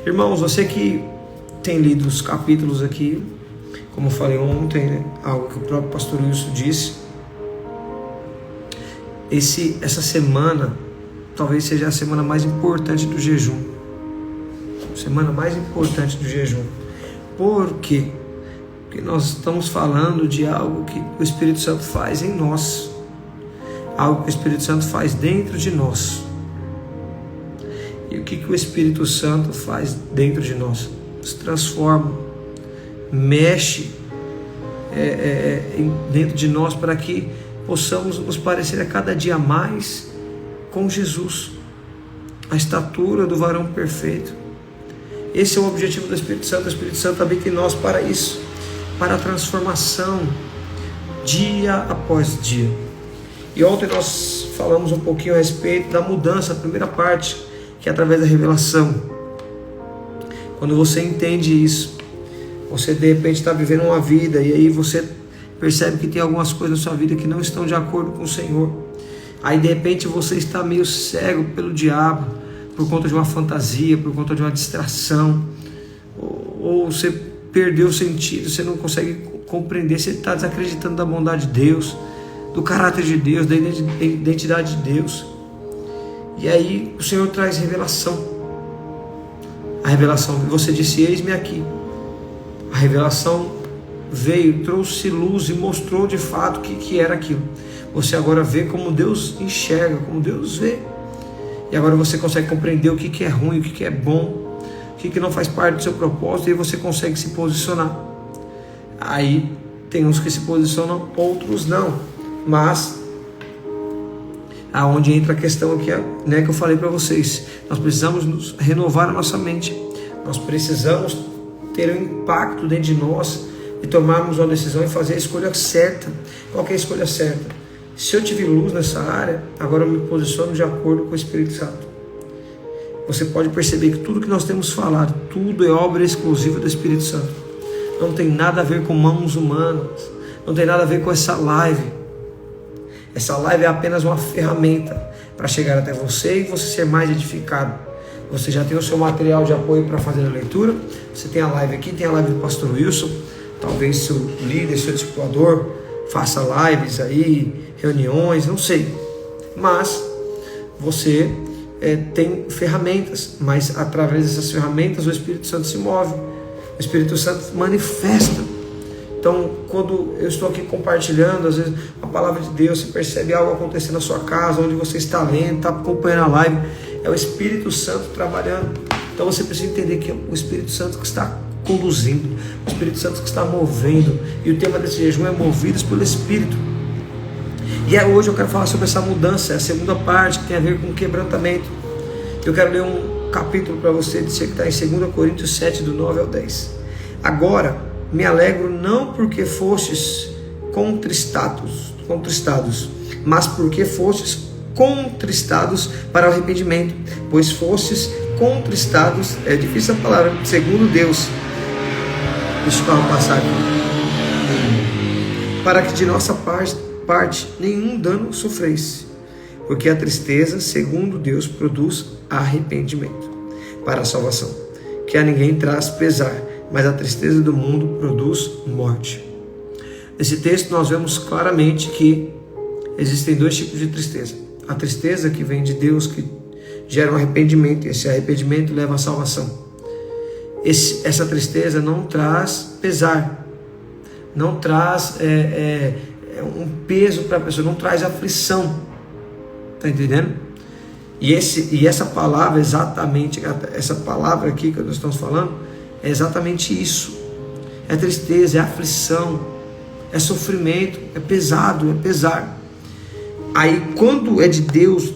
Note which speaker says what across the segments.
Speaker 1: Irmãos, você que tem lido os capítulos aqui, como eu falei ontem, né? Algo que o próprio pastor Wilson disse, essa semana talvez seja a semana mais importante do jejum. Semana mais importante do jejum. Por quê? Porque nós estamos falando de algo que o Espírito Santo faz em nós. Algo que o Espírito Santo faz dentro de nós. E o que o Espírito Santo faz dentro de nós? Se transforma, mexe dentro de nós para que possamos nos parecer a cada dia mais com Jesus, a estatura do varão perfeito. Esse é o objetivo do Espírito Santo. O Espírito Santo habita em nós para isso, para a transformação dia após dia. E ontem nós falamos um pouquinho a respeito da mudança, a primeira parte, que é através da revelação. Quando você entende isso, você de repente está vivendo uma vida e aí você percebe que tem algumas coisas na sua vida que não estão de acordo com o Senhor. Aí de repente você está meio cego pelo diabo, por conta de uma fantasia, por conta de uma distração, ou você perdeu o sentido, você não consegue compreender, você está desacreditando da bondade de Deus, do caráter de Deus, da identidade de Deus. E aí o Senhor traz revelação. A revelação, você disse, eis-me aqui. A revelação veio, trouxe luz e mostrou de fato o que era aquilo. Você agora vê como Deus enxerga, como Deus vê. E agora você consegue compreender o que é ruim, o que é bom, o que não faz parte do seu propósito, e você consegue se posicionar. Aí tem uns que se posicionam, outros não. Mas aonde entra a questão aqui, né, que eu falei para vocês, nós precisamos renovar a nossa mente. Nós precisamos ter um impacto dentro de nós e tomarmos uma decisão e fazer a escolha certa. Qual que é a escolha certa? Se eu tive luz nessa área, agora eu me posiciono de acordo com o Espírito Santo. Você pode perceber que tudo que nós temos falado, tudo é obra exclusiva do Espírito Santo. Não tem nada a ver com mãos humanas, não tem nada a ver com essa live. Essa live é apenas uma ferramenta para chegar até você e você ser mais edificado. Você já tem o seu material de apoio para fazer a leitura. Você tem a live aqui, tem a live do pastor Wilson. Talvez seu líder, seu discipulador faça lives aí, reuniões, não sei. Mas você tem ferramentas, mas através dessas ferramentas o Espírito Santo se move. O Espírito Santo manifesta. Então, quando eu estou aqui compartilhando, às vezes, a palavra de Deus, você percebe algo acontecendo na sua casa, onde você está lendo, está acompanhando a live, é o Espírito Santo trabalhando. Então você precisa entender que é o Espírito Santo que está conduzindo, o Espírito Santo que está movendo, e o tema desse jejum é movidos pelo Espírito. E hoje eu quero falar sobre essa mudança, a segunda parte, que tem a ver com quebrantamento. Eu quero ler um capítulo para você, que está em 2 Coríntios 7, do 9 ao 10. Agora, me alegro não porque fostes contristados, mas porque fostes contristados para o arrependimento, pois fostes contristados, é difícil a palavra, segundo Deus. Deixa eu passar aqui. Para que de nossa parte nenhum dano sofresse, porque a tristeza, segundo Deus, produz arrependimento para a salvação, que a ninguém traz pesar, mas a tristeza do mundo produz morte. Nesse texto nós vemos claramente que existem dois tipos de tristeza. A tristeza que vem de Deus, que gera um arrependimento, e esse arrependimento leva à salvação. Essa tristeza não traz pesar, não traz um peso para a pessoa, não traz aflição. Está entendendo? E essa palavra, exatamente, essa palavra aqui que nós estamos falando, é exatamente isso. É tristeza, é aflição, é sofrimento, é pesado, é pesar. Aí quando é de Deus,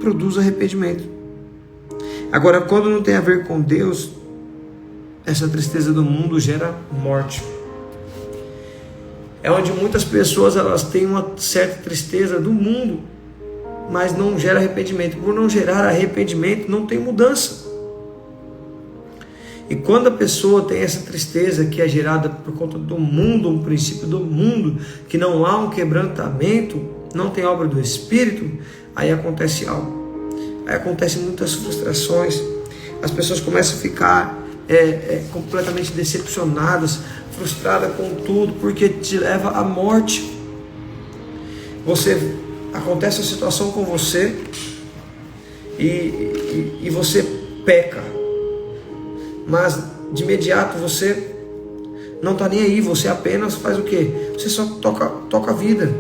Speaker 1: produz arrependimento. Agora, quando não tem a ver com Deus, essa tristeza do mundo gera morte. É onde muitas pessoas elas têm uma certa tristeza do mundo, mas não gera arrependimento. Por não gerar arrependimento, não tem mudança. E quando a pessoa tem essa tristeza que é gerada por conta do mundo, um princípio do mundo, que não há um quebrantamento, não tem obra do Espírito, aí acontece algo. Aí acontecem muitas frustrações, as pessoas começam a ficar completamente decepcionadas, frustradas com tudo, porque te leva à morte. Acontece a situação com você e você peca, mas de imediato você não está nem aí, você apenas faz o quê? Você só toca a vida.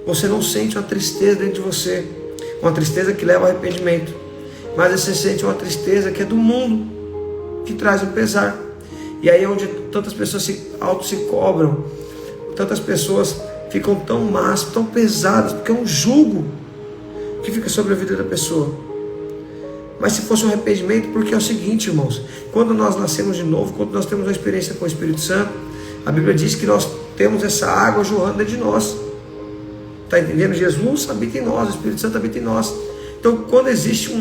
Speaker 1: Você não sente uma tristeza dentro de você, uma tristeza que leva ao arrependimento, mas você sente uma tristeza que é do mundo, que traz um pesar. E aí é onde tantas pessoas se cobram, tantas pessoas ficam tão más, tão pesadas, porque é um jugo que fica sobre a vida da pessoa. Mas se fosse um arrependimento, porque é o seguinte, irmãos, quando nós nascemos de novo, quando nós temos uma experiência com o Espírito Santo, a Bíblia diz que nós temos essa água jorrando dentro de nós. Está entendendo? Jesus habita em nós, o Espírito Santo habita em nós. Então, quando existe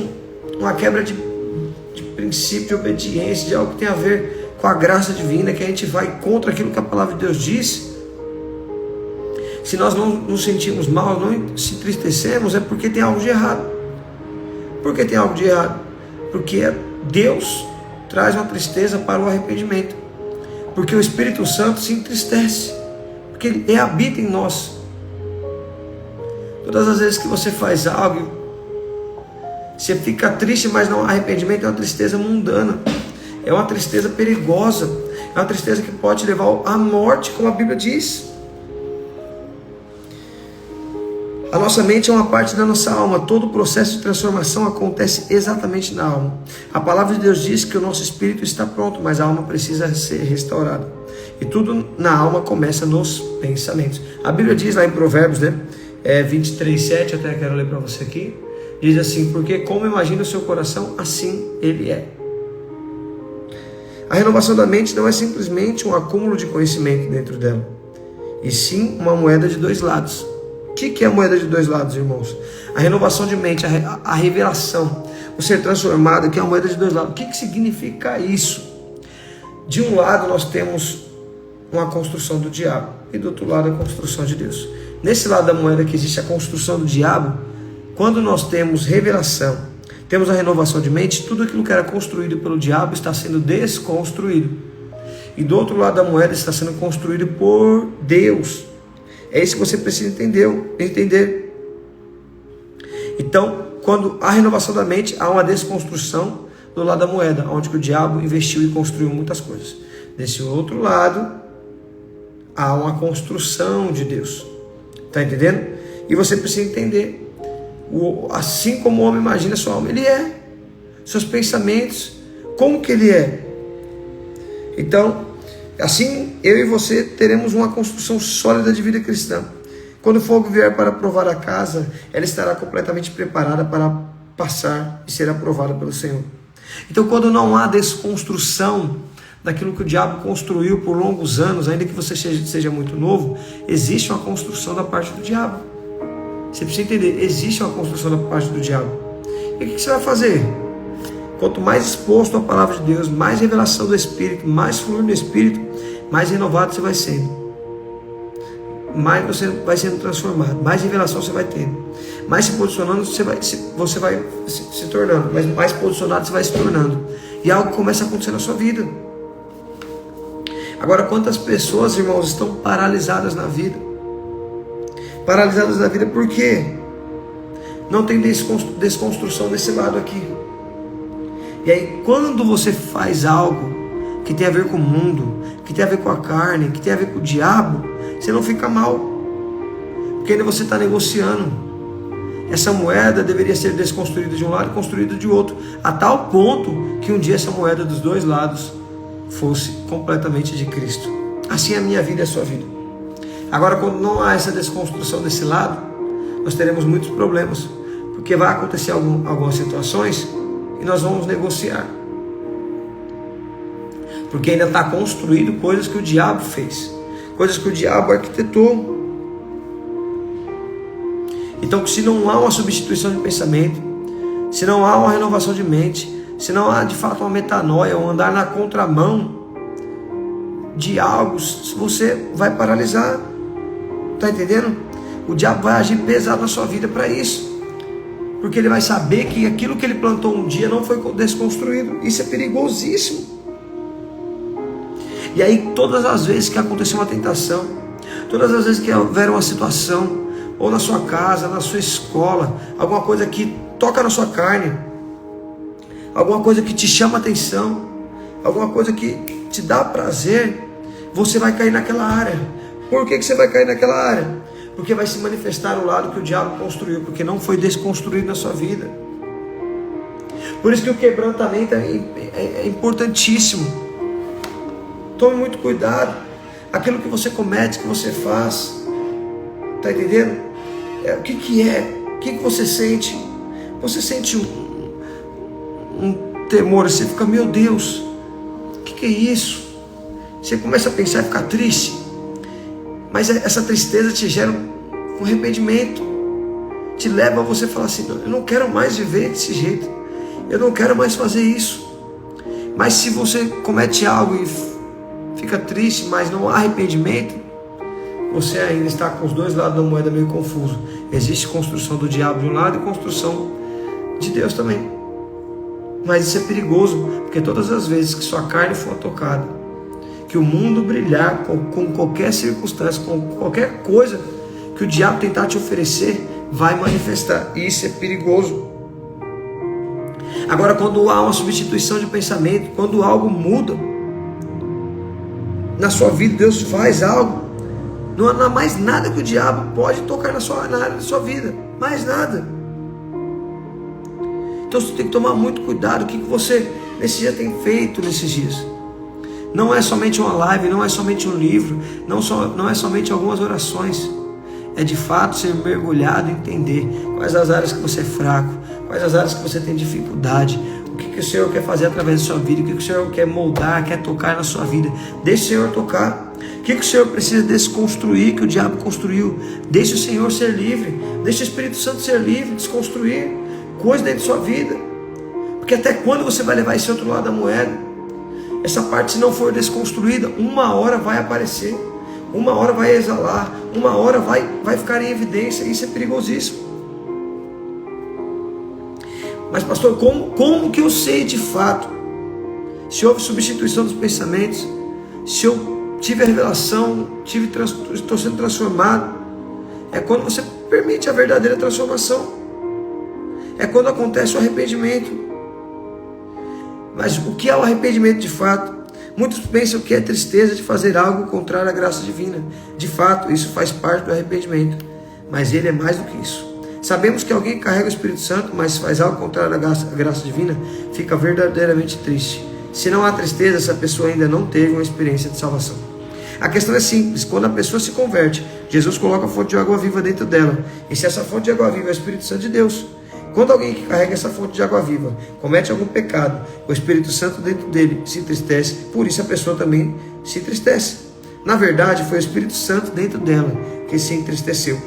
Speaker 1: uma quebra de princípio, de obediência, de algo que tem a ver com a graça divina, que a gente vai contra aquilo que a palavra de Deus diz, se nós não nos sentimos mal, não se entristecemos, é porque tem algo de errado. Por que tem algo de errado? Porque Deus traz uma tristeza para o arrependimento. Porque o Espírito Santo se entristece, porque Ele habita em nós. Todas as vezes que você faz algo, você fica triste, mas não há arrependimento, é uma tristeza mundana, é uma tristeza perigosa, é uma tristeza que pode levar à morte, como a Bíblia diz. A nossa mente é uma parte da nossa alma. Todo o processo de transformação acontece exatamente na alma. A palavra de Deus diz que o nosso espírito está pronto, mas a alma precisa ser restaurada. E tudo na alma começa nos pensamentos. A Bíblia diz lá em Provérbios, 23:7, até quero ler para você aqui. Diz assim: porque como imagina o seu coração, assim ele é. A renovação da mente não é simplesmente um acúmulo de conhecimento dentro dela, e sim uma moeda de dois lados. O que é a moeda de dois lados, irmãos? A renovação de mente, a revelação, o ser transformado, que é a moeda de dois lados. O que significa isso? De um lado nós temos uma construção do diabo, e do outro lado a construção de Deus. Nesse lado da moeda que existe a construção do diabo, quando nós temos revelação, temos a renovação de mente, tudo aquilo que era construído pelo diabo está sendo desconstruído. E do outro lado da moeda está sendo construído por Deus. É isso que você precisa entender. Então, quando há renovação da mente, há uma desconstrução do lado da moeda, onde o diabo investiu e construiu muitas coisas. Desse outro lado, há uma construção de Deus. Está entendendo? E você precisa entender. Assim como o homem imagina a sua alma, ele é. Seus pensamentos, como que ele é? Então, assim, eu e você teremos uma construção sólida de vida cristã. Quando o fogo vier para provar a casa, ela estará completamente preparada para passar e ser aprovada pelo Senhor. Então, quando não há desconstrução daquilo que o diabo construiu por longos anos, ainda que você seja muito novo, existe uma construção da parte do diabo. Você precisa entender, existe uma construção da parte do diabo. E o que você vai fazer? Quanto mais exposto à palavra de Deus, mais revelação do Espírito, mais fluir do Espírito, mais renovado você vai sendo. Mais você vai sendo transformado, mais revelação você vai tendo. Mais se posicionando, você vai se tornando. Mas mais posicionado você vai se tornando. E algo começa a acontecer na sua vida. Agora, quantas pessoas, irmãos, estão paralisadas na vida? Paralisadas na vida por quê? Não tem desconstrução desse lado aqui. E aí, quando você faz algo que tem a ver com o mundo, que tem a ver com a carne, que tem a ver com o diabo, você não fica mal, porque ainda você está negociando. Essa moeda deveria ser desconstruída de um lado e construída de outro, a tal ponto que um dia essa moeda dos dois lados fosse completamente de Cristo. Assim é a minha vida e a sua vida. Agora, quando não há essa desconstrução desse lado, nós teremos muitos problemas, porque vai acontecer algumas situações e nós vamos negociar, porque ainda está construído coisas que o diabo fez, coisas que o diabo arquitetou. Então, se não há uma substituição de pensamento, se não há uma renovação de mente, se não há de fato uma metanoia, ou andar na contramão de algo, você vai paralisar. Está entendendo? O diabo vai agir pesado na sua vida para isso. Porque ele vai saber que aquilo que ele plantou um dia não foi desconstruído. Isso é perigosíssimo. E aí todas as vezes que acontecer uma tentação, todas as vezes que houver uma situação, ou na sua casa, na sua escola, alguma coisa que toca na sua carne, alguma coisa que te chama atenção, alguma coisa que te dá prazer, você vai cair naquela área. Por que você vai cair naquela área? Porque vai se manifestar o lado que o diabo construiu, porque não foi desconstruído na sua vida. Por isso que o quebrantamento é importantíssimo. Tome muito cuidado. Aquilo que você comete, que você faz, está entendendo? O que é? O que você sente? Você sente um temor, você fica, meu Deus, o que é isso? Você começa a pensar e ficar triste, mas essa tristeza te gera um arrependimento, te leva a você falar assim, eu não quero mais viver desse jeito, eu não quero mais fazer isso. Mas se você comete algo e fica triste, mas não há arrependimento, você ainda está com os dois lados da moeda meio confuso. Existe construção do diabo de um lado e construção de Deus também. Mas isso é perigoso, porque todas as vezes que sua carne for tocada, que o mundo brilhar com qualquer circunstância, com qualquer coisa que o diabo tentar te oferecer, vai manifestar. E isso é perigoso. Agora, quando há uma substituição de pensamento, quando algo muda na sua vida, Deus faz algo, não há mais nada que o diabo pode tocar na área da sua vida. Mais nada. Então você tem que tomar muito cuidado. O que você nesse dia tem feito nesses dias? Não é somente uma live, não é somente um livro, não é somente algumas orações. É de fato ser mergulhado e entender quais as áreas que você é fraco, quais as áreas que você tem dificuldade, o que o Senhor quer fazer através da sua vida, o que o Senhor quer moldar, quer tocar na sua vida. Deixe o Senhor tocar. O que o Senhor precisa desconstruir que o diabo construiu? Deixe o Senhor ser livre, deixe o Espírito Santo ser livre, desconstruir coisas dentro da sua vida. Porque até quando você vai levar esse outro lado da moeda? Essa parte, se não for desconstruída, uma hora vai aparecer, uma hora vai exalar, uma hora vai ficar em evidência. Isso é perigosíssimo. Mas pastor, como que eu sei de fato se houve substituição dos pensamentos, se eu tive a revelação, estou sendo transformado? É quando você permite a verdadeira transformação, é quando acontece o arrependimento. Mas o que é o arrependimento de fato? Muitos pensam que é tristeza de fazer algo contrário à graça divina. De fato, isso faz parte do arrependimento, mas ele é mais do que isso. Sabemos que alguém que carrega o Espírito Santo, mas faz algo contrário à graça divina, fica verdadeiramente triste. Se não há tristeza, essa pessoa ainda não teve uma experiência de salvação. A questão é simples. Quando a pessoa se converte, Jesus coloca a fonte de água viva dentro dela. E se essa fonte de água viva é o Espírito Santo de Deus, quando alguém que carrega essa fonte de água viva comete algum pecado, o Espírito Santo dentro dele se entristece, por isso a pessoa também se entristece. Na verdade, foi o Espírito Santo dentro dela que se entristeceu.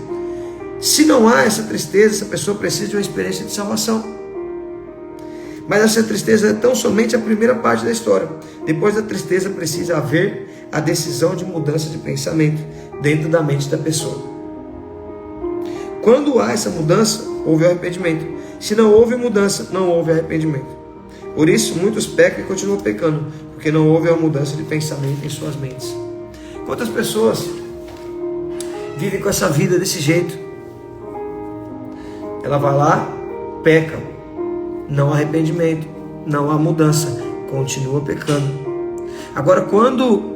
Speaker 1: Se não há essa tristeza, essa pessoa precisa de uma experiência de salvação. Mas essa tristeza é tão somente a primeira parte da história. Depois da tristeza precisa haver a decisão de mudança de pensamento dentro da mente da pessoa. Quando há essa mudança, houve arrependimento. Se não houve mudança, não houve arrependimento. Por isso, muitos pecam e continuam pecando, porque não houve a mudança de pensamento em suas mentes. Quantas pessoas vivem com essa vida desse jeito? Ela vai lá, peca, não há arrependimento, não há mudança, continua pecando. Agora, quando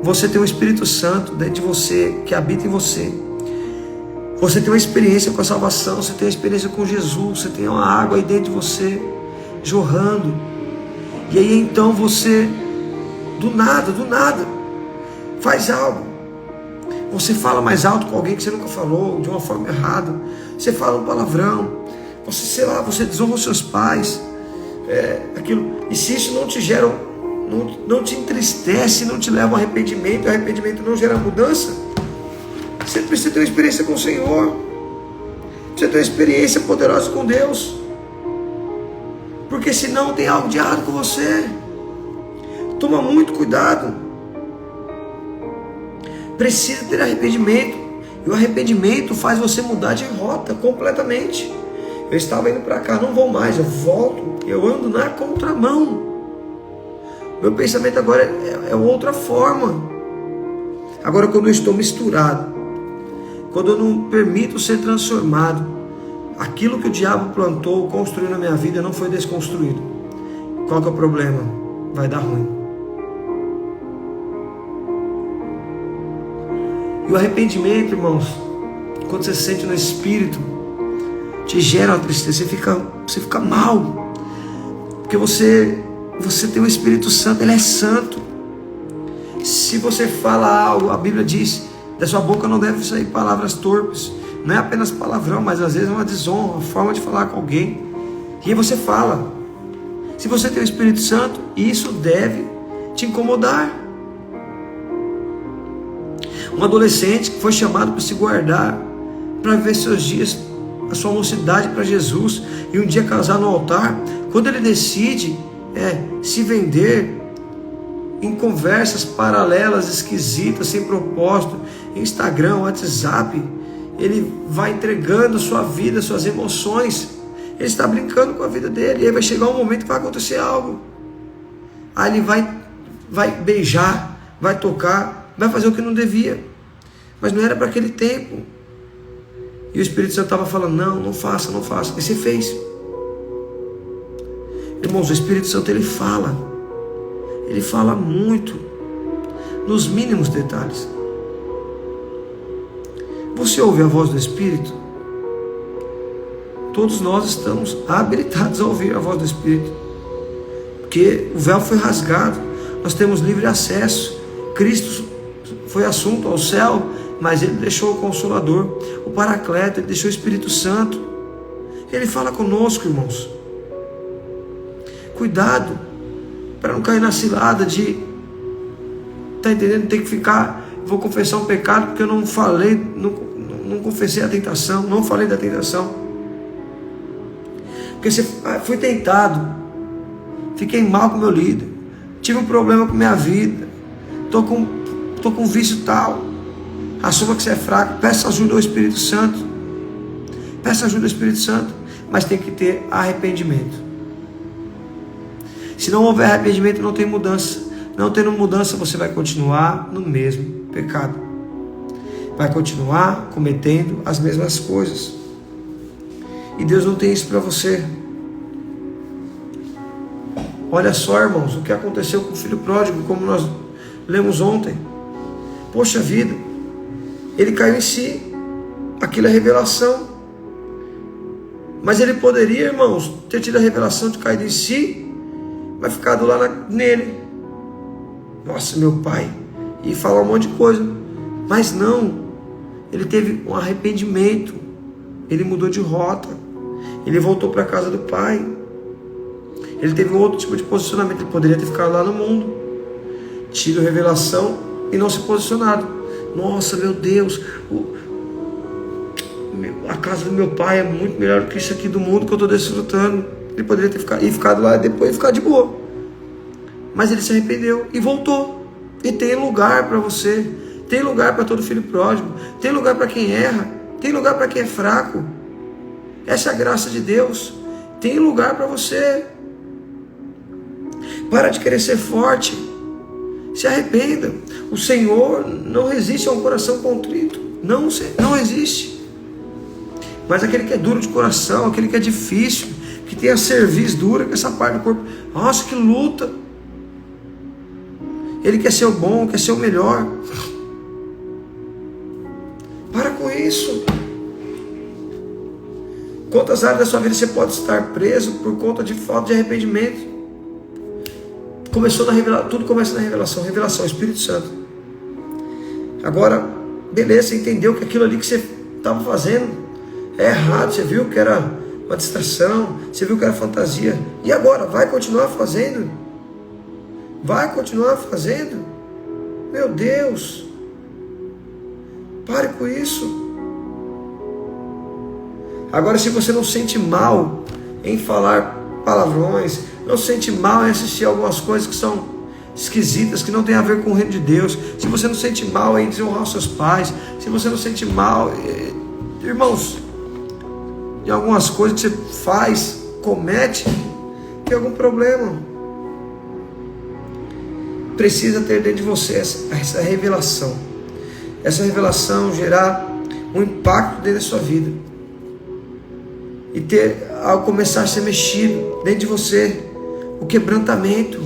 Speaker 1: você tem o Espírito Santo dentro de você, que habita em você, você tem uma experiência com a salvação, você tem uma experiência com Jesus, você tem uma água aí dentro de você, jorrando. E aí então você, do nada, faz algo. Você fala mais alto com alguém que você nunca falou, de uma forma errada. Você fala um palavrão. Você, sei lá, você desonra os seus pais. Aquilo. E se isso não te gera, não te entristece, não te leva a um arrependimento, o arrependimento não gera mudança, você precisa ter uma experiência com o Senhor. Você ter uma experiência poderosa com Deus. Porque senão tem algo de errado com você. Toma muito cuidado. Precisa ter arrependimento. E o arrependimento faz você mudar de rota completamente. Eu estava indo para cá, não vou mais, eu volto, eu ando na contramão. Meu pensamento agora é outra forma. Agora, quando eu estou misturado, quando eu não permito ser transformado, aquilo que o diabo plantou, construiu na minha vida, não foi desconstruído. Qual que é o problema? Vai dar ruim. E o arrependimento, irmãos, quando você sente no espírito, te gera uma tristeza, você fica mal, porque você tem o Espírito Santo, ele é santo. Se você fala algo, a Bíblia diz, da sua boca não deve sair palavras torpes, não é apenas palavrão, mas às vezes é uma desonra, uma forma de falar com alguém, e aí você fala. Se você tem o Espírito Santo, isso deve te incomodar. Um adolescente que foi chamado para se guardar, para viver seus dias, a sua mocidade para Jesus, e um dia casar no altar, quando ele decide se vender em conversas paralelas, esquisitas, sem propósito, Instagram, WhatsApp, ele vai entregando sua vida, suas emoções, ele está brincando com a vida dele, e aí vai chegar um momento que vai acontecer algo, aí ele vai beijar, vai tocar, vai fazer o que não devia, mas não era para aquele tempo, e o Espírito Santo estava falando, não faça, e você fez. Irmãos, o Espírito Santo ele fala muito, nos mínimos detalhes. Você ouve a voz do Espírito? Todos nós estamos habilitados a ouvir a voz do Espírito, porque o véu foi rasgado, nós temos livre acesso. Cristo foi assunto ao céu, mas ele deixou o Consolador, o Paracleto, ele deixou o Espírito Santo, ele fala conosco, irmãos. Cuidado para não cair na cilada de, tá entendendo? Tem que ficar, vou confessar um pecado porque eu não falei, não confessei a tentação, não falei da tentação, porque fui tentado, fiquei mal com meu líder, tive um problema com minha vida, tô com vício tal. Assuma que você é fraco, peça ajuda ao Espírito Santo, mas tem que ter arrependimento. Se não houver arrependimento, não tem mudança. Não tendo mudança, você vai continuar no mesmo pecado, vai continuar cometendo as mesmas coisas, e Deus não tem isso para você. Olha só, irmãos, o que aconteceu com o filho pródigo, como nós lemos ontem. Poxa vida, ele caiu em si, aquilo é revelação, mas ele poderia, irmãos, ter tido a revelação de cair em si, mas ficado lá nele, nossa, meu pai, e falar um monte de coisa, mas não, ele teve um arrependimento, ele mudou de rota, ele voltou para a casa do pai, ele teve um outro tipo de posicionamento, ele poderia ter ficado lá no mundo, tido revelação e não se posicionado. Nossa, meu Deus, a casa do meu pai é muito melhor do que isso aqui do mundo que eu estou desfrutando. Ele poderia ter ficado lá e depois ficar de boa, mas ele se arrependeu e voltou. E tem lugar para você, tem lugar para todo filho pródigo, tem lugar para quem erra, tem lugar para quem é fraco. Essa é a graça de Deus, tem lugar para você. Para de querer ser forte, se arrependa. O Senhor não resiste a um coração contrito, não resiste. Mas aquele que é duro de coração, aquele que é difícil, que tem a cerviz dura, com essa parte do corpo, nossa, que luta. Ele quer ser o bom, quer ser o melhor. Para com isso. Quantas áreas da sua vida você pode estar preso por conta de falta de arrependimento? Tudo começa na revelação, Espírito Santo. Agora, beleza, você entendeu que aquilo ali que você estava fazendo é errado, você viu que era uma distração, você viu que era fantasia, e agora? Vai continuar fazendo? Meu Deus, pare com isso. Agora, se você não sente mal em falar palavrões, não se sente mal em assistir algumas coisas que são esquisitas, que não tem a ver com o reino de Deus, se você não sente mal em desonrar os seus pais, se você não sente mal, irmãos, em algumas coisas que você faz, comete, tem algum problema. Precisa ter dentro de você essa revelação. Essa revelação gerar um impacto dentro da sua vida. E ter, ao começar a ser mexido dentro de você, o quebrantamento.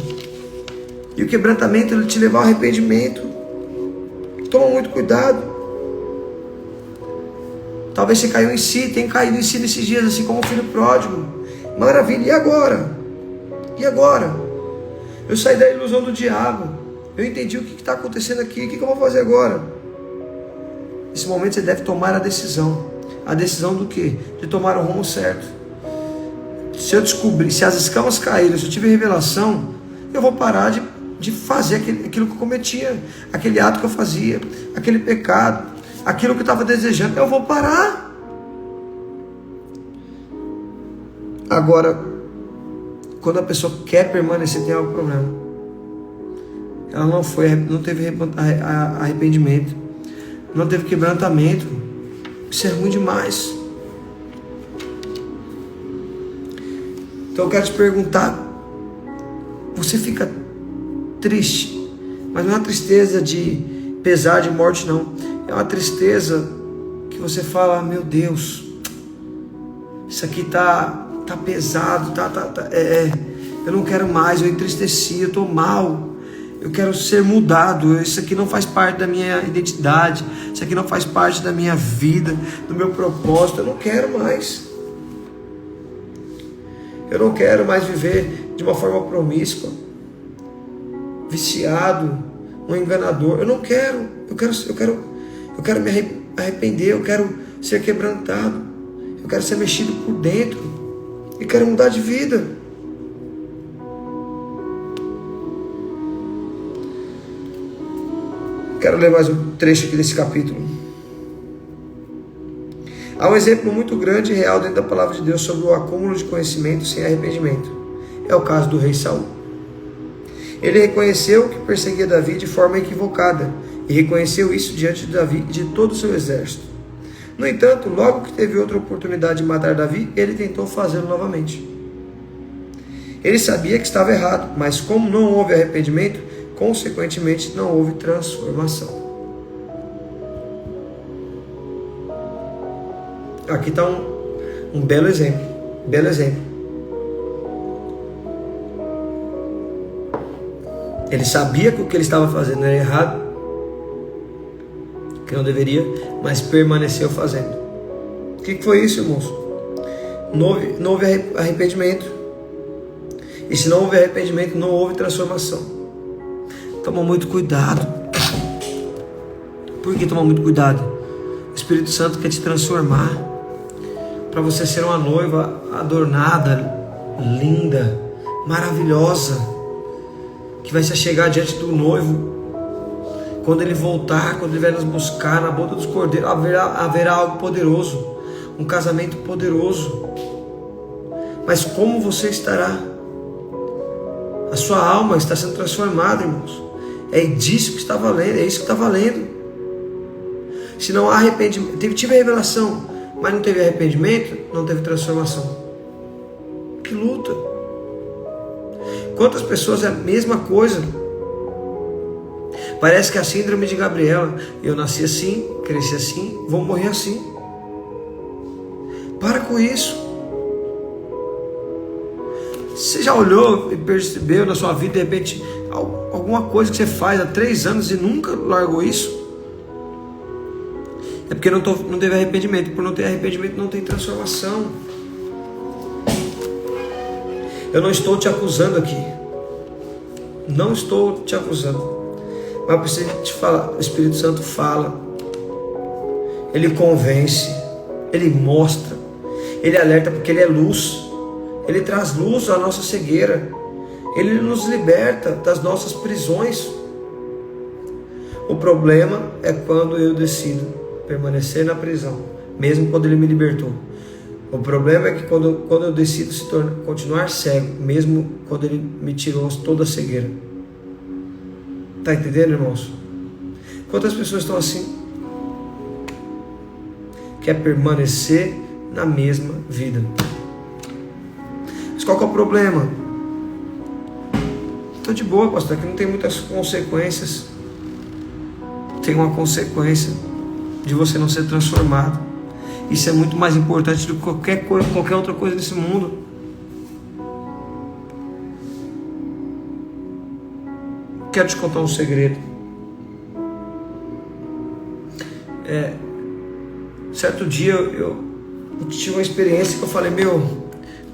Speaker 1: E o quebrantamento ele te levar ao arrependimento. Toma muito cuidado. Talvez você caiu em si, tem caído em si nesses dias, assim como o filho pródigo. Maravilha, e agora? E agora? Eu saí da ilusão do diabo. Eu entendi o que está acontecendo aqui. O que eu vou fazer agora? Nesse momento você deve tomar a decisão. A decisão do quê? De tomar o rumo certo. Se eu descobrir, se as escamas caíram, se eu tiver revelação, eu vou parar de fazer aquilo que eu cometia, aquele ato que eu fazia, aquele pecado, aquilo que eu estava desejando, eu vou parar. Agora, quando a pessoa quer permanecer, tem algum problema. Ela não teve arrependimento, não teve quebrantamento. Isso é ruim demais. Então eu quero te perguntar, você fica triste, mas não é uma tristeza de pesar de morte, não. É uma tristeza que você fala, meu Deus, isso aqui tá pesado, eu não quero mais, eu entristeci, eu estou mal, eu quero ser mudado, isso aqui não faz parte da minha identidade, isso aqui não faz parte da minha vida, do meu propósito, eu não quero mais. Eu não quero mais viver de uma forma promíscua, viciado, um enganador. Eu não quero. Eu quero me arrepender. Eu quero ser quebrantado. Eu quero ser mexido por dentro. E quero mudar de vida. Quero ler mais um trecho aqui desse capítulo. Há um exemplo muito grande e real dentro da palavra de Deus sobre o acúmulo de conhecimento sem arrependimento. É o caso do rei Saul. Ele reconheceu que perseguia Davi de forma equivocada e reconheceu isso diante de Davi e de todo o seu exército. No entanto, logo que teve outra oportunidade de matar Davi, ele tentou fazê-lo novamente. Ele sabia que estava errado, mas como não houve arrependimento, consequentemente não houve transformação. Aqui está um belo exemplo. Belo exemplo. Ele sabia que o que ele estava fazendo era errado, que não deveria, mas permaneceu fazendo. O que foi isso, irmãos? Não houve arrependimento. E se não houve arrependimento, não houve transformação. Toma muito cuidado. Por que toma muito cuidado? O Espírito Santo quer te transformar para você ser uma noiva adornada, linda, maravilhosa, que vai se chegar diante do noivo. Quando ele voltar, quando ele vai nos buscar na boda dos cordeiros, haverá algo poderoso, um casamento poderoso. Mas como você estará? A sua alma está sendo transformada, irmãos. É disso que está valendo, é isso que está valendo. Se não há arrependimento, tive revelação, mas não teve arrependimento, não teve transformação. Que luta! Quantas pessoas é a mesma coisa? Parece que é a síndrome de Gabriela. Eu nasci assim, cresci assim, vou morrer assim. Para com isso. Você já olhou e percebeu na sua vida, de repente, alguma coisa que você faz há 3 anos e nunca largou isso? É porque não teve arrependimento. Por não ter arrependimento, não tem transformação. Eu não estou te acusando aqui. Não estou te acusando. Mas preciso te falar. O Espírito Santo fala. Ele convence. Ele mostra. Ele alerta porque Ele é luz. Ele traz luz à nossa cegueira. Ele nos liberta das nossas prisões. O problema é quando eu decido permanecer na prisão, mesmo quando Ele me libertou. O problema é que quando eu decido continuar cego, mesmo quando Ele me tirou toda a cegueira. Está entendendo, irmãos? Quantas pessoas estão assim? Quer permanecer na mesma vida. Mas qual que é o problema? Estou de boa, pastor, aqui não tem muitas consequências. Tem uma consequência de você não ser transformado. Isso é muito mais importante do que qualquer outra coisa nesse mundo. Quero te contar um segredo. Certo dia eu tive uma experiência que eu falei,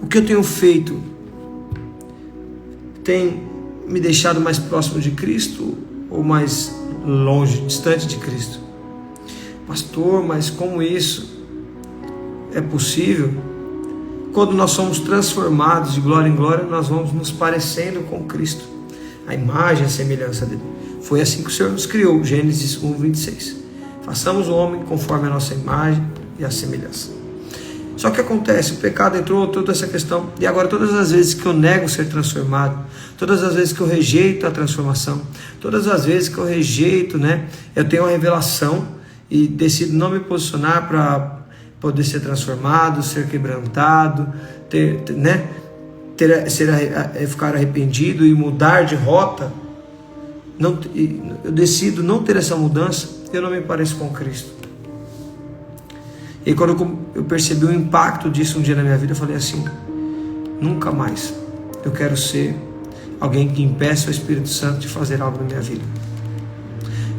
Speaker 1: o que eu tenho feito tem me deixado mais próximo de Cristo ou mais longe, distante de Cristo? Pastor, mas como isso é possível? Quando nós somos transformados de glória em glória, nós vamos nos parecendo com Cristo, a imagem e a semelhança dele. Foi assim que o Senhor nos criou, Gênesis 1:26. Façamos o homem conforme a nossa imagem e a semelhança. Só que acontece, o pecado entrou, toda essa questão, e agora todas as vezes que eu nego ser transformado, todas as vezes que eu rejeito a transformação, todas as vezes que eu rejeito, eu tenho uma revelação e decido não me posicionar para poder ser transformado, ser quebrantado, ficar arrependido e mudar de rota, eu decido não ter essa mudança, eu não me pareço com Cristo. E quando eu percebi o impacto disso um dia na minha vida, eu falei assim, nunca mais eu quero ser alguém que impeça o Espírito Santo de fazer algo na minha vida.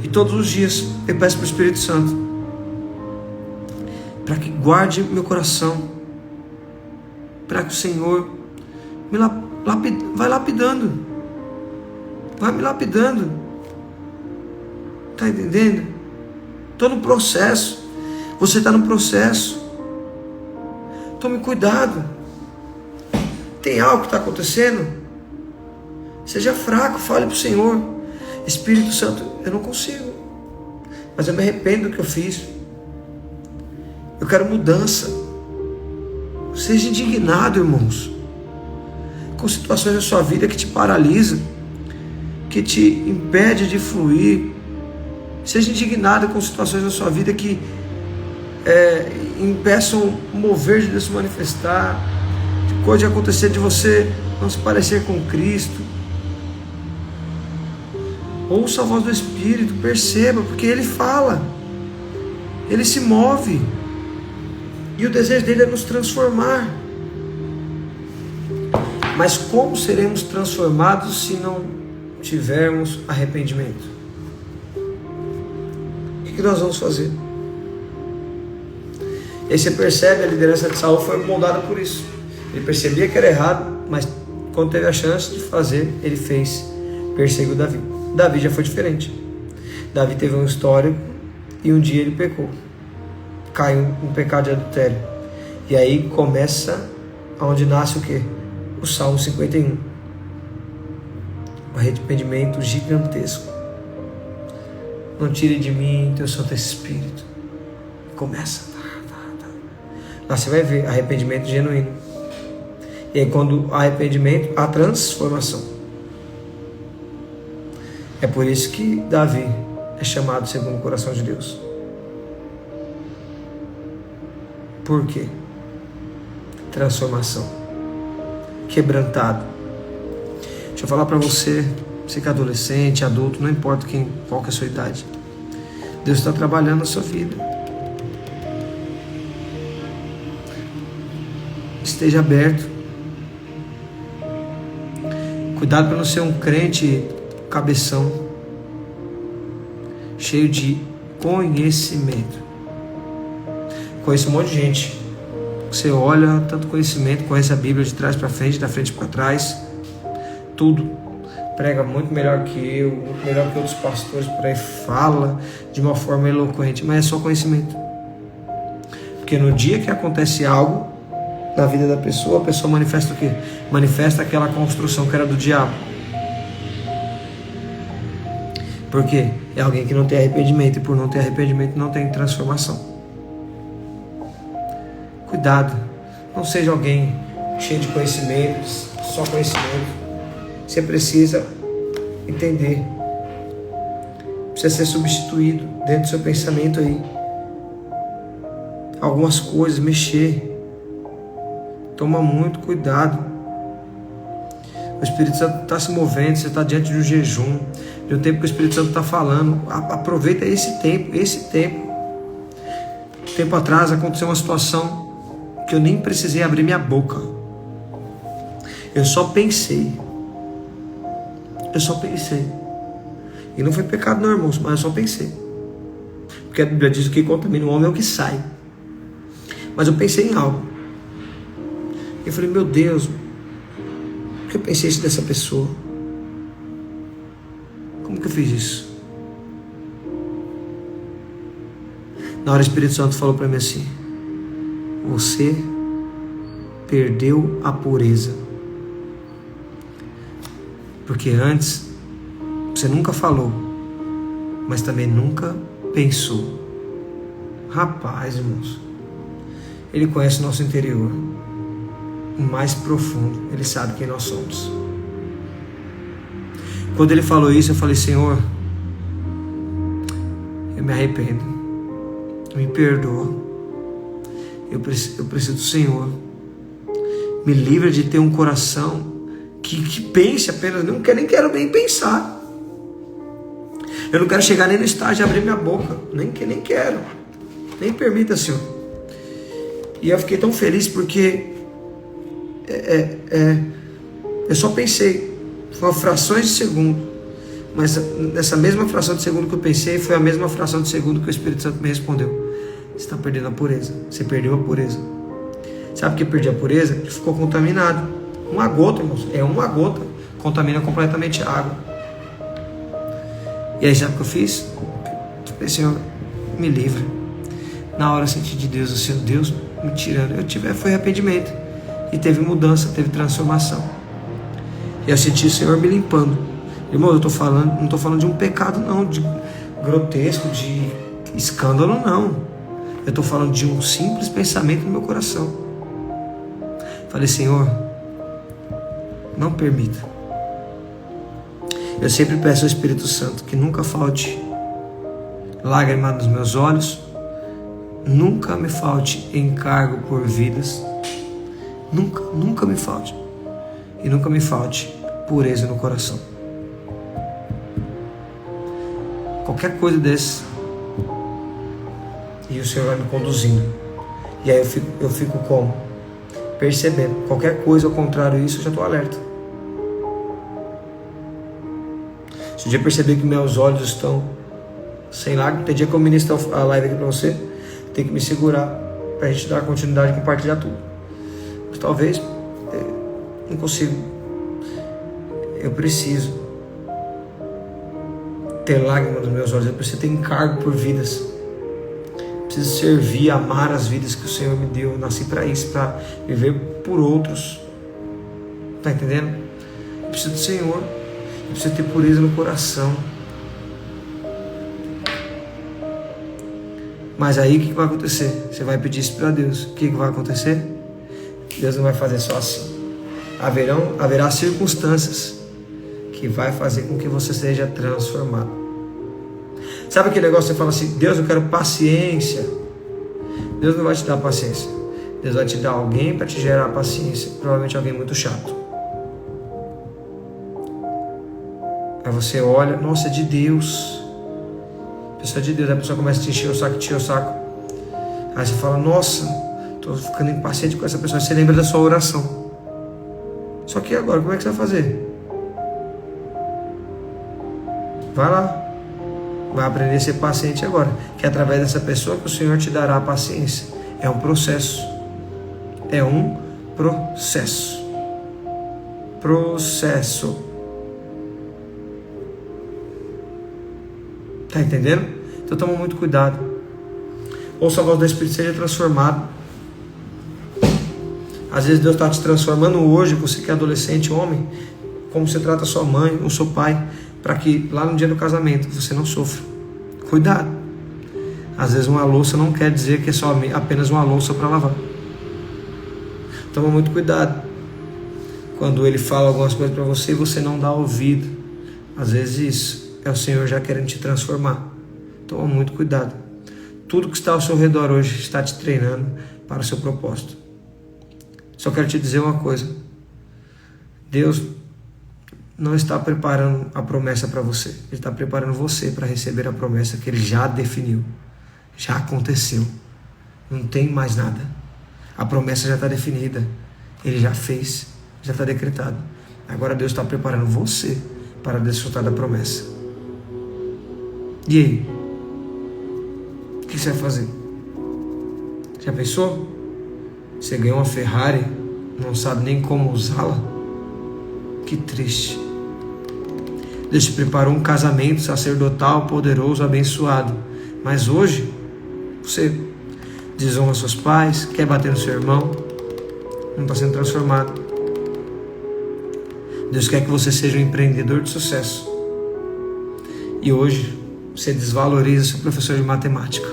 Speaker 1: E todos os dias eu peço para o Espírito Santo para que guarde meu coração, para que o Senhor vai lapidando, vai me lapidando. Está entendendo? Estou no processo. Você está no processo. Tome cuidado. Tem algo que está acontecendo? Seja fraco, fale para o Senhor. Espírito Santo, eu não consigo, mas eu me arrependo do que eu fiz. Eu quero mudança. Seja indignado, irmãos, com situações da sua vida que te paralisam, que te impede de fluir. Seja indignado com situações da sua vida que impeçam o mover de Deus se manifestar, de coisa de acontecer, de você não se parecer com Cristo. Ouça a voz do Espírito, perceba, porque Ele fala, Ele se move, e o desejo dele é nos transformar. Mas como seremos transformados se não tivermos arrependimento? O que nós vamos fazer? E aí você percebe, a liderança de Saul foi moldada por isso. Ele percebia que era errado, mas quando teve a chance de fazer, ele fez. Perseguiu Davi. Davi já foi diferente. Davi teve um histórico e um dia ele pecou. Caiu no pecado de adultério. E aí começa onde nasce o quê? O Salmo 51. Um arrependimento gigantesco. Não tire de mim teu Santo Espírito. Começa. Lá você vai ver arrependimento genuíno. E aí quando há arrependimento, há transformação. É por isso que Davi é chamado segundo o coração de Deus. Por quê? Transformação. Quebrantado. Deixa eu falar para você, você que é adolescente, adulto, não importa qual que é a sua idade. Deus está trabalhando na sua vida. Esteja aberto. Cuidado para não ser um crente cabeção, cheio de conhecimento. Conheço um monte de gente. Você olha, tanto conhecimento, conhece a Bíblia de trás para frente, da frente para trás, tudo. Prega muito melhor que eu, muito melhor que outros pastores por aí, fala de uma forma eloquente, mas é só conhecimento. Porque no dia que acontece algo na vida da pessoa, a pessoa manifesta o quê? Manifesta aquela construção que era do diabo. Por quê? É alguém que não tem arrependimento, e por não ter arrependimento não tem transformação. Cuidado, não seja alguém cheio de conhecimentos, só conhecimento. Você precisa entender, precisa ser substituído dentro do seu pensamento aí. Algumas coisas, mexer. Toma muito cuidado. O Espírito Santo está se movendo, você está diante de um jejum, de um tempo que o Espírito Santo está falando. Aproveita esse tempo. Tempo atrás aconteceu uma situação que eu nem precisei abrir minha boca. Eu só pensei. E não foi pecado não, irmãos, mas eu só pensei. Porque a Bíblia diz que quem contamina o homem é o que sai. Mas eu pensei em algo. Eu falei, meu Deus, por que eu pensei isso dessa pessoa? Como que eu fiz isso? Na hora o Espírito Santo falou para mim assim: você perdeu a pureza. Porque antes você nunca falou, mas também nunca pensou. Rapaz, irmãos, Ele conhece o nosso interior, o mais profundo. Ele sabe quem nós somos. Quando Ele falou isso, eu falei: Senhor, eu me arrependo, me perdoa, eu preciso do Senhor. Me livra de ter um coração que pense apenas, nem quero nem pensar. Eu não quero chegar nem no estágio de abrir minha boca, nem quero, nem permita, Senhor. E eu fiquei tão feliz porque eu só pensei, foi frações de segundo, mas nessa mesma fração de segundo que eu pensei, foi a mesma fração de segundo que o Espírito Santo me respondeu: você está perdendo a pureza, você perdeu a pureza. Sabe por que perdi a pureza? Ele ficou contaminado. Uma gota, irmãos, uma gota contamina completamente a água. E aí sabe o que eu fiz? Eu falei: Senhor, me livre. Na hora eu senti de Deus, assim, Deus me tirando. Foi arrependimento. E teve mudança, teve transformação. E eu senti o Senhor me limpando. Irmão, não estou falando de um pecado não, de grotesco, de escândalo não. Eu estou falando de um simples pensamento no meu coração. Falei: Senhor, não permita. Eu sempre peço ao Espírito Santo que nunca falte lágrima nos meus olhos, nunca me falte encargo por vidas, nunca me falte, e nunca me falte pureza no coração. Qualquer coisa desse, e o Senhor vai me conduzindo, e aí eu fico como? Percebendo. Qualquer coisa ao contrário disso, eu já estou alerta. Se um dia perceber que meus olhos estão sem lágrimas, tem dia que eu ministro a live aqui para você, tem que me segurar para a gente dar continuidade e compartilhar tudo. Mas talvez não consigo. Eu preciso ter lágrimas nos meus olhos, eu preciso ter encargo por vidas. Preciso servir, amar as vidas que o Senhor me deu. Eu nasci para isso, para viver por outros. Está entendendo? Eu preciso do Senhor. Eu preciso ter pureza no coração. Mas aí o que vai acontecer? Você vai pedir isso para Deus. O que vai acontecer? Deus não vai fazer só assim. Haverá circunstâncias que vai fazer com que você seja transformado. Sabe aquele negócio que você fala assim: Deus, eu quero paciência. Deus não vai te dar paciência. Deus vai te dar alguém para te gerar paciência. Provavelmente alguém muito chato. Aí você olha: nossa, é de Deus. A pessoa é de Deus. Aí a pessoa começa a te encher o saco. Aí você fala: nossa, estou ficando impaciente com essa pessoa. Aí você lembra da sua oração. Só que agora, como é que você vai fazer? Vai lá. Vai aprender a ser paciente agora. Que é através dessa pessoa que o Senhor te dará a paciência. É um processo. É um processo. Processo. Tá entendendo? Então toma muito cuidado. Ouça a voz do Espírito, seja transformado. Às vezes Deus está te transformando hoje, você que é adolescente, homem, como você trata sua mãe ou seu pai, para que lá no dia do casamento você não sofra. Cuidado. Às vezes uma louça não quer dizer que é só apenas uma louça para lavar. Toma muito cuidado. Quando ele fala algumas coisas para você e você não dá ouvido. Às vezes isso é o Senhor já querendo te transformar. Toma muito cuidado. Tudo que está ao seu redor hoje está te treinando para o seu propósito. Só quero te dizer uma coisa. Deus não está preparando a promessa para você. Ele está preparando você para receber a promessa que Ele já definiu. Já aconteceu. Não tem mais nada. A promessa já está definida. Ele já fez. Já está decretado. Agora Deus está preparando você para desfrutar da promessa. E aí? O que você vai fazer? Já pensou? Você ganhou uma Ferrari, não sabe nem como usá-la? Que triste. Deus te preparou um casamento sacerdotal, poderoso, abençoado. Mas hoje, você desonra seus pais, quer bater no seu irmão, não está sendo transformado. Deus quer que você seja um empreendedor de sucesso. E hoje, você desvaloriza seu professor de matemática.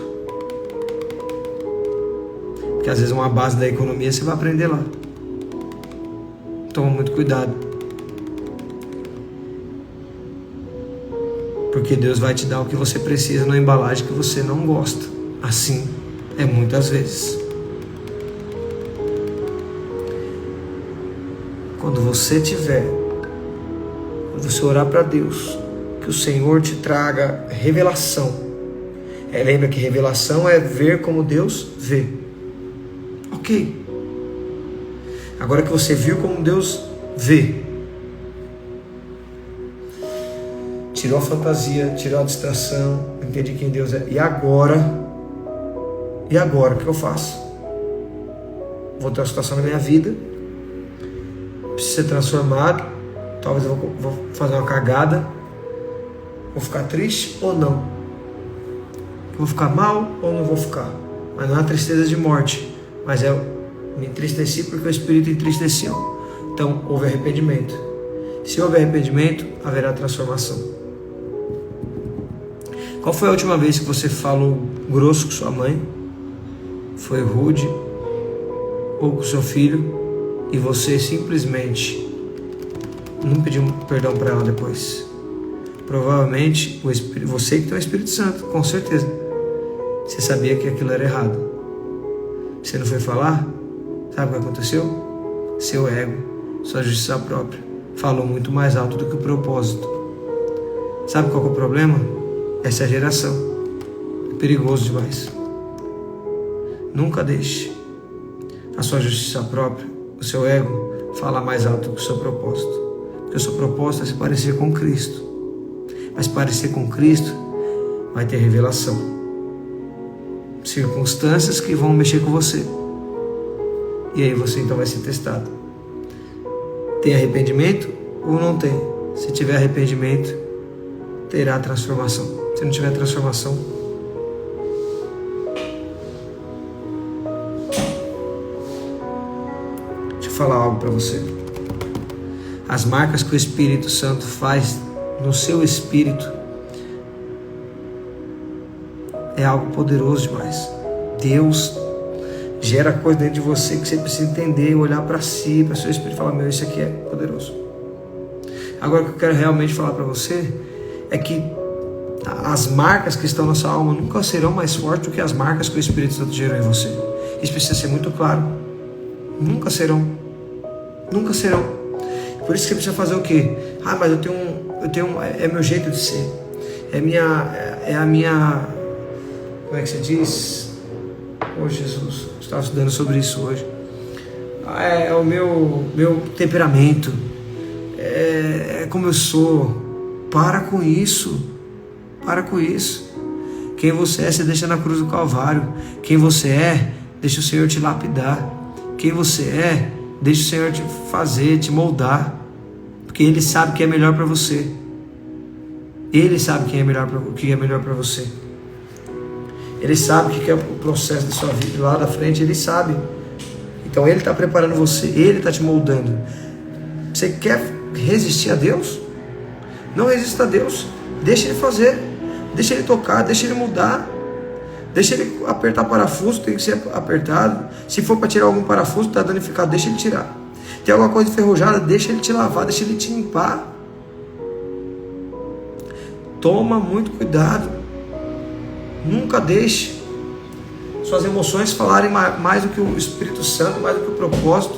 Speaker 1: Porque às vezes uma base da economia você vai aprender lá. Toma muito cuidado. Porque Deus vai te dar o que você precisa na embalagem que você não gosta. Assim é muitas vezes. Quando você orar para Deus, que o Senhor te traga revelação. Lembra que revelação é ver como Deus vê. Ok. Agora que você viu como Deus vê, tirou a fantasia, tirou a distração, entendi quem Deus é. E agora, o que eu faço? Vou ter uma situação na minha vida, preciso ser transformado, talvez eu vou fazer uma cagada, vou ficar triste ou não? Vou ficar mal ou não vou ficar? Mas não é tristeza de morte, mas me entristeci porque o Espírito entristeceu. Então houve arrependimento. Se houver arrependimento, haverá transformação. Qual foi a última vez que você falou grosso com sua mãe? Foi rude? Ou com seu filho? E você simplesmente não pediu perdão para ela depois? Provavelmente você que tem o Espírito Santo, com certeza. Você sabia que aquilo era errado. Você não foi falar? Sabe o que aconteceu? Seu ego, sua justiça própria, falou muito mais alto do que o propósito. Sabe qual que é o problema? Essa é a geração. É perigoso demais. Nunca deixe a sua justiça própria, o seu ego, falar mais alto do que o seu propósito. Porque o seu propósito é se parecer com Cristo. Mas parecer com Cristo vai ter revelação. Circunstâncias que vão mexer com você. E aí você então vai ser testado. Tem arrependimento ou não tem? Se tiver arrependimento, terá transformação. Se não tiver transformação, deixa eu falar algo para você. As marcas que o Espírito Santo faz no seu espírito é algo poderoso demais. Deus gera coisa dentro de você que você precisa entender, olhar para si, para o seu espírito e falar: meu, isso aqui é poderoso. Agora, o que eu quero realmente falar para você é que as marcas que estão na sua alma nunca serão mais fortes do que as marcas que o Espírito Santo gerou em você. Isso precisa ser muito claro. Nunca serão. Nunca serão. Por isso que você precisa fazer o quê? Mas eu tenho é meu jeito de ser. É a minha, como é que se diz? Oh, Jesus, eu estava estudando sobre isso hoje. É o meu temperamento. É como eu sou. Para com isso. Para com isso. Quem você é, você deixa na cruz do Calvário. Quem você é, deixa o Senhor te lapidar. Quem você é, deixa o Senhor te fazer, te moldar. Porque Ele sabe o que é melhor para você. Ele sabe o que é melhor para você. Ele sabe o que é o processo da sua vida lá da frente. Ele sabe. Então Ele está preparando você. Ele está te moldando. Você quer resistir a Deus? Não resista a Deus. Deixa Ele fazer. Deixa Ele tocar. Deixa Ele mudar. Deixa Ele apertar parafuso. Tem que ser apertado. Se for para tirar algum parafuso, está danificado, deixa Ele tirar. Tem alguma coisa enferrujada, deixa Ele te lavar. Deixa Ele te limpar. Toma muito cuidado. Nunca deixe suas emoções falarem mais do que o Espírito Santo, mais do que o propósito.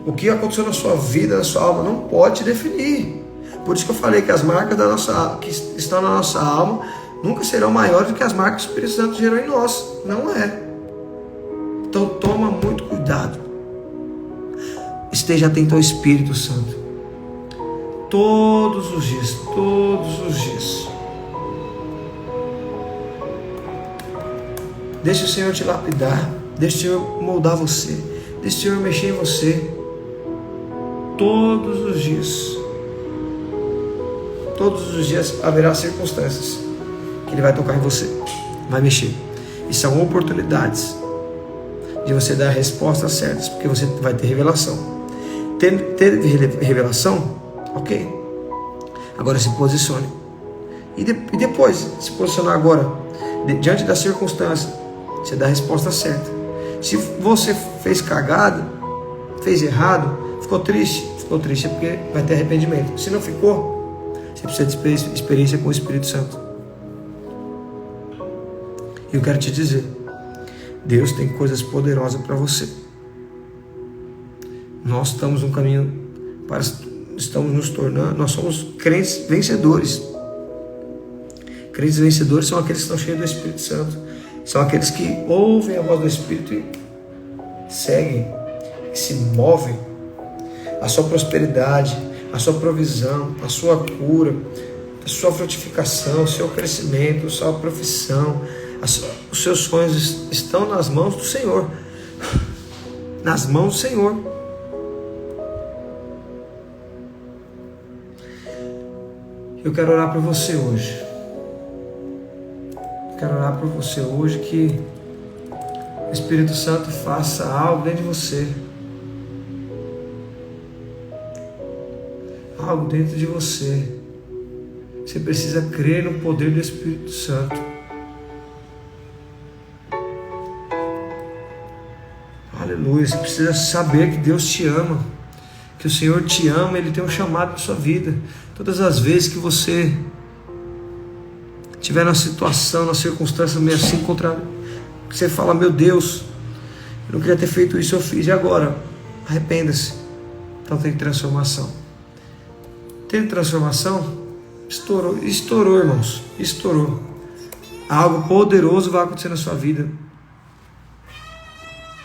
Speaker 1: O que aconteceu na sua vida, na sua alma, não pode te definir. Por isso que eu falei que as marcas que estão na nossa alma nunca serão maiores do que as marcas que o Espírito Santo gerou em nós. Não é. Então toma muito cuidado. Esteja atento ao Espírito Santo. Todos os dias. Todos os dias. Deixe o Senhor te lapidar. Deixe o Senhor moldar você. Deixe o Senhor mexer em você. Todos os dias. Todos os dias haverá circunstâncias que Ele vai tocar em você, vai mexer. E são oportunidades de você dar respostas certas, porque você vai ter revelação. Ter revelação, ok. Agora se posicione. E depois, se posicionar agora, diante da circunstância, você dá a resposta certa. Se você fez cagada, fez errado, ficou triste é porque vai ter arrependimento. Se não ficou, você precisa de experiência com o Espírito Santo. E eu quero te dizer, Deus tem coisas poderosas para você. Nós estamos num caminho estamos nos tornando, nós somos crentes vencedores. Crentes vencedores são aqueles que estão cheios do Espírito Santo. São aqueles que ouvem a voz do Espírito e seguem, e se movem. A sua prosperidade, a sua provisão, a sua cura, a sua frutificação, o seu crescimento, a sua profissão, os seus sonhos estão nas mãos do Senhor. Nas mãos do Senhor. Eu quero orar por você hoje. Quero orar por você hoje que o Espírito Santo faça algo dentro de você. Algo dentro de você. Você precisa crer no poder do Espírito Santo. Aleluia. Você precisa saber que Deus te ama. Que o Senhor te ama. Ele tem um chamado na sua vida. Todas as vezes que você estiver na situação, na circunstância meio assim, que você fala, meu Deus, eu não queria ter feito isso, eu fiz, e agora? Arrependa-se. Então tem transformação. Tem transformação? Estourou, irmãos. Estourou. Algo poderoso vai acontecer na sua vida.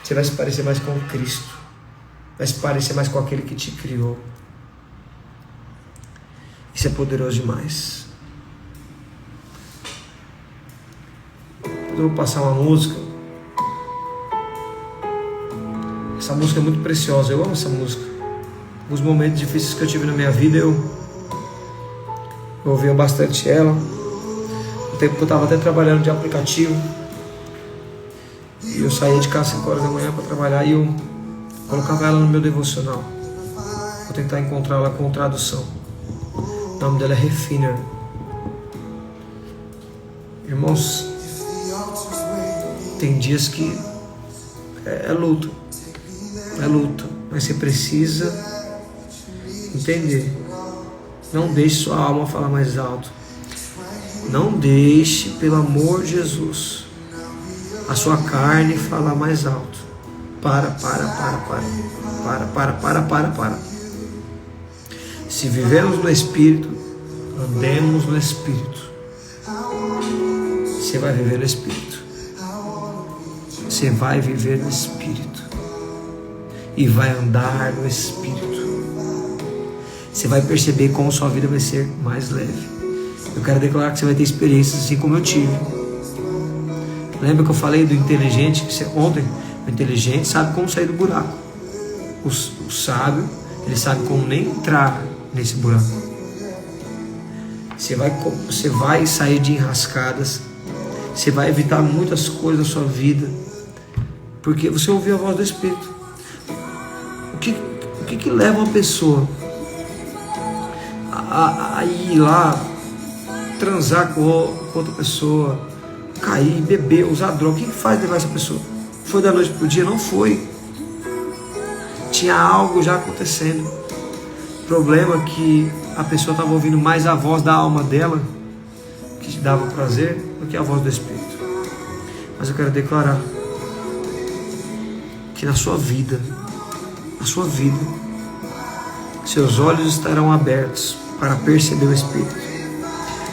Speaker 1: Você vai se parecer mais com Cristo. Vai se parecer mais com aquele que te criou. Isso é poderoso demais. Eu vou passar uma música. Essa música é muito preciosa. Eu amo essa música. Os momentos difíceis que eu tive na minha vida, eu ouvia bastante ela. No tempo que eu estava até trabalhando de aplicativo, e eu saía de casa às 5 horas da manhã para trabalhar, e eu colocava ela no meu devocional. Vou tentar encontrá-la com tradução. O nome dela é Refiner. Irmãos, tem dias que é luta, mas você precisa entender. Não deixe sua alma falar mais alto. Não deixe, pelo amor de Jesus, a sua carne falar mais alto. Para. Se vivemos no Espírito, andemos no Espírito. Você vai viver no Espírito. Você vai viver no Espírito. E vai andar no Espírito. Você vai perceber como sua vida vai ser mais leve. Eu quero declarar que você vai ter experiências assim como eu tive. Lembra que eu falei do inteligente ontem? O inteligente sabe como sair do buraco. O sábio, ele sabe como nem entrar nesse buraco. Você vai sair de enrascadas. Você vai evitar muitas coisas na sua vida, porque você ouviu a voz do Espírito. O que leva uma pessoa a ir lá transar com outra pessoa, cair, beber, usar droga? O que faz levar essa pessoa? Foi da noite para o dia? Não foi. Tinha algo já acontecendo. O problema é que a pessoa estava ouvindo mais a voz da alma dela, que dava prazer, do que a voz do Espírito. Mas eu quero declarar que na sua vida a sua vida. Seus olhos estarão abertos para perceber o Espírito.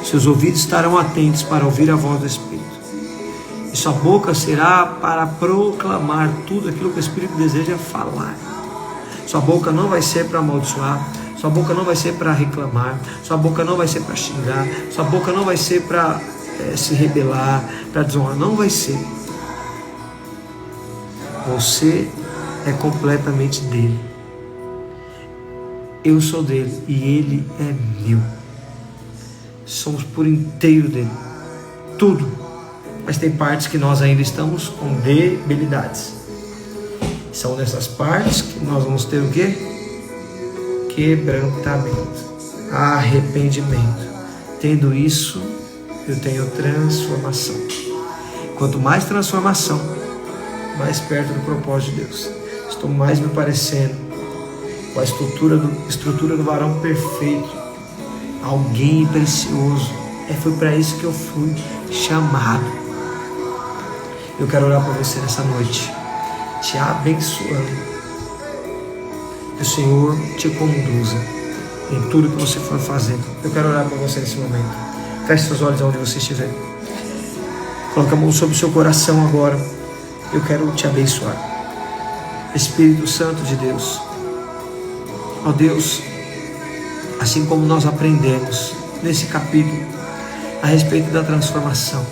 Speaker 1: Seus ouvidos estarão atentos para ouvir a voz do Espírito. E sua boca será para proclamar tudo aquilo que o Espírito deseja falar. Sua boca não vai ser para amaldiçoar. Sua boca não vai ser para reclamar. Sua boca não vai ser para xingar. Sua boca não vai ser para se rebelar, para desonrar. Não vai ser. Você é completamente dele. Eu sou dele e ele é meu. Somos por inteiro dele. Tudo. Mas tem partes que nós ainda estamos com debilidades. São nessas partes que nós vamos ter o quê? Quebrantamento, arrependimento. Tendo isso, eu tenho transformação. Quanto mais transformação, mais perto do propósito de Deus. Estou mais me parecendo com a estrutura do varão perfeito, alguém precioso. Foi para isso que eu fui chamado. Eu quero orar por você nessa noite, te abençoando. Que o Senhor te conduza em tudo que você for fazer. Eu quero orar por você nesse momento. Feche seus olhos onde você estiver. Coloque a mão sobre o seu coração agora. Eu quero te abençoar. Espírito Santo de Deus. Ó Deus, assim como nós aprendemos nesse capítulo a respeito da transformação,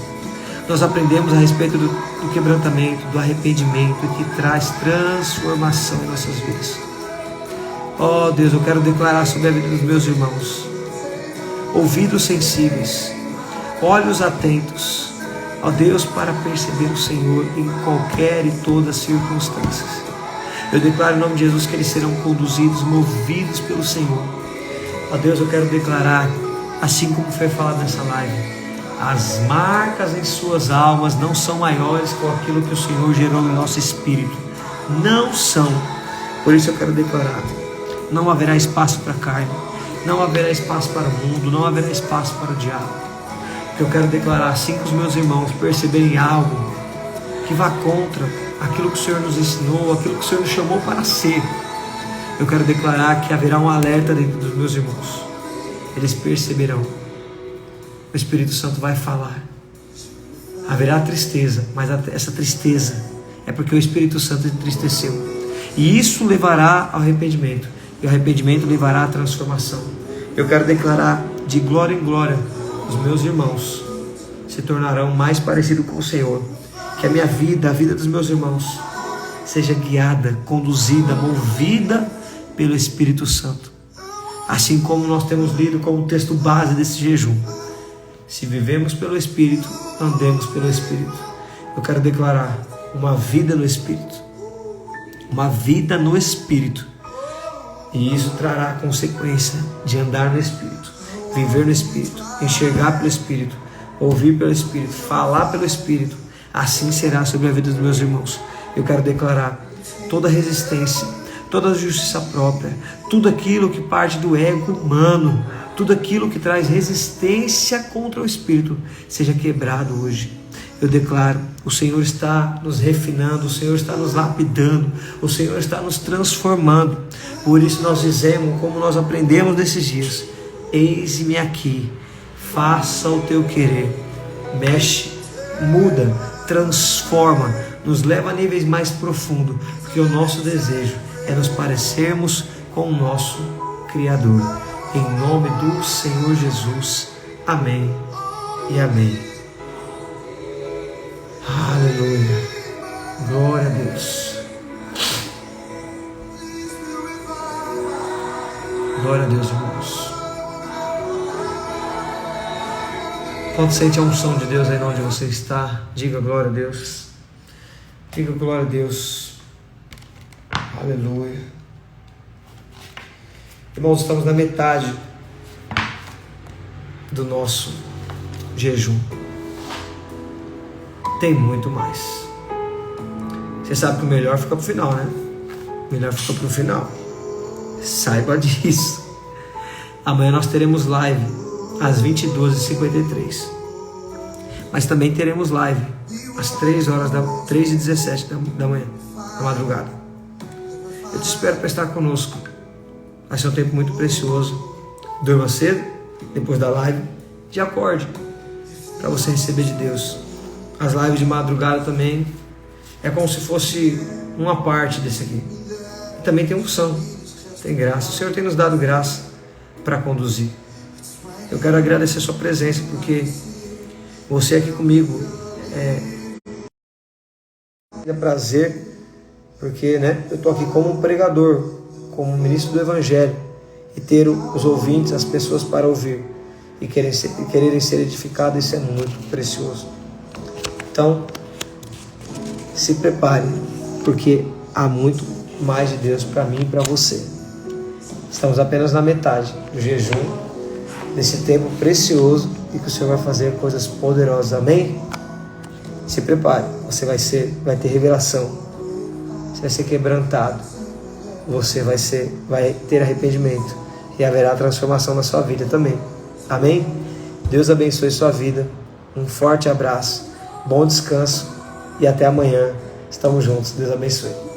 Speaker 1: nós aprendemos a respeito do quebrantamento, do arrependimento que traz transformação em nossas vidas. Ó Deus, eu quero declarar sobre a vida dos meus irmãos ouvidos sensíveis, olhos atentos, ó Deus, para perceber o Senhor em qualquer e todas as circunstâncias. Eu declaro em nome de Jesus que eles serão conduzidos, movidos pelo Senhor. Ó Deus, eu quero declarar, assim como foi falado nessa live, as marcas em suas almas não são maiores que aquilo que o Senhor gerou no nosso espírito. Não são. Por isso eu quero declarar, não haverá espaço para a carne, não haverá espaço para o mundo, não haverá espaço para o diabo. Eu quero declarar, assim que os meus irmãos perceberem algo que vá contra aquilo que o Senhor nos ensinou, aquilo que o Senhor nos chamou para ser, eu quero declarar que haverá um alerta dentro dos meus irmãos. Eles perceberão. O Espírito Santo vai falar. Haverá tristeza, mas essa tristeza é porque o Espírito Santo entristeceu. E isso levará ao arrependimento. E o arrependimento levará à transformação. Eu quero declarar de glória em glória, os meus irmãos se tornarão mais parecidos com o Senhor. Que a minha vida, a vida dos meus irmãos, seja guiada, conduzida, movida pelo Espírito Santo. Assim como nós temos lido como texto base desse jejum. Se vivemos pelo Espírito, andemos pelo Espírito. Eu quero declarar uma vida no Espírito. Uma vida no Espírito. E isso trará a consequência de andar no Espírito, viver no Espírito, enxergar pelo Espírito, ouvir pelo Espírito, falar pelo Espírito. Assim será sobre a vida dos meus irmãos. Eu quero declarar toda resistência, toda justiça própria, tudo aquilo que parte do ego humano, tudo aquilo que traz resistência contra o Espírito, seja quebrado hoje. Eu declaro, o Senhor está nos refinando, o Senhor está nos lapidando, o Senhor está nos transformando. Por isso nós dizemos, como nós aprendemos nesses dias, eis-me aqui, faça o teu querer, mexe, muda, transforma, nos leva a níveis mais profundos, porque o nosso desejo é nos parecermos com o nosso Criador. Em nome do Senhor Jesus, amém e amém. Aleluia, glória a Deus, glória a Deus, irmãos. Quando sente a unção de Deus aí onde você está, diga glória a Deus, diga glória a Deus, aleluia. Irmãos, estamos na metade do nosso jejum. Tem muito mais. Você sabe que o melhor fica para o final, né? O melhor fica para o final. Saiba disso. Amanhã nós teremos live às 22h53. Mas também teremos live às 3h17 da manhã, da madrugada. eu te espero para estar conosco. Vai ser um tempo muito precioso. Durma cedo, depois da live, e acorde para você receber de Deus. As lives de madrugada também é como se fosse uma parte desse aqui. E também tem unção, tem graça. O Senhor tem nos dado graça para conduzir. Eu quero agradecer a sua presença, porque você aqui comigo é prazer, porque eu estou aqui como um pregador, como um ministro do Evangelho, e ter os ouvintes, as pessoas para ouvir e quererem ser edificados, isso é muito precioso. Então, se prepare, porque há muito mais de Deus para mim e para você. Estamos apenas na metade do jejum, desse tempo precioso, e que o Senhor vai fazer coisas poderosas. Amém? Se prepare, você vai ter revelação, você vai ser quebrantado, você vai ter arrependimento e haverá transformação na sua vida também. Amém? Deus abençoe sua vida. Um forte abraço, bom descanso e até amanhã. Estamos juntos. Deus abençoe.